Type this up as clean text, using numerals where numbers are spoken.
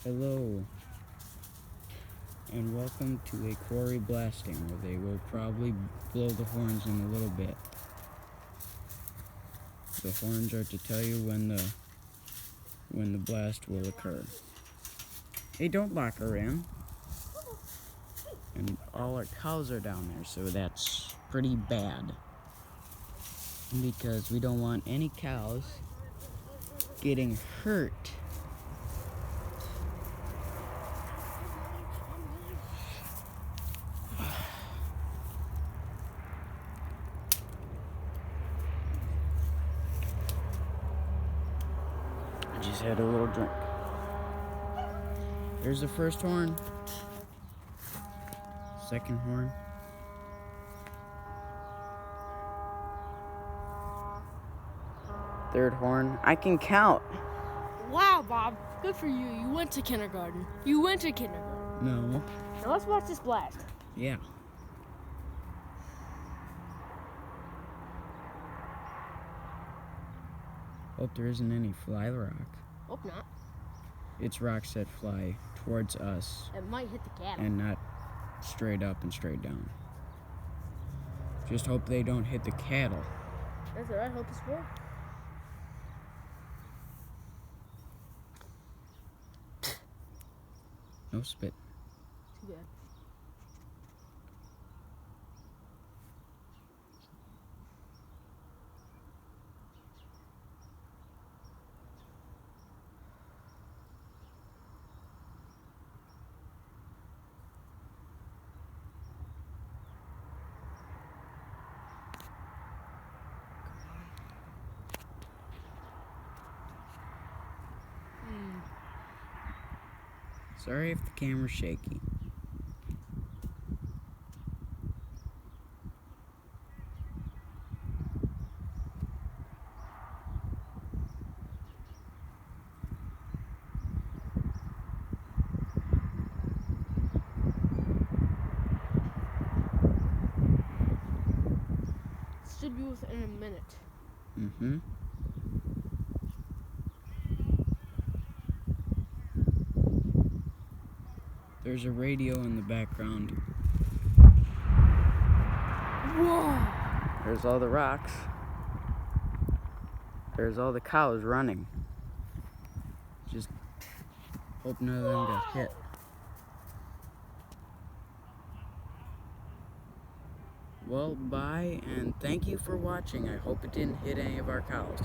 Hello, and welcome to a quarry blasting where they will probably blow the horns in a little bit. The horns are to tell you when the blast will occur. Hey, don't lock her in. And all our cows are down there, so that's pretty bad. Because we don't want any cows getting hurt. I just had a little drink. There's the first horn. Second horn. Third horn. I can count. Wow, Bob. Good for you. You went to kindergarten. No. Now let's watch this blast. Yeah. Hope there isn't any fly rock. Hope not. It's rocks that fly towards us It might hit the cattle. and not straight up and straight down. Just hope they don't hit the cattle. That's what I hope it's for. No spit. Too bad. Sorry if the camera's shaky. Should be within a minute. Mm-hmm. There's a radio in the background. Whoa! There's all the rocks. There's all the cows running. Just hope none of them got hit. Well, bye, and thank you for watching. I hope it didn't hit any of our cows.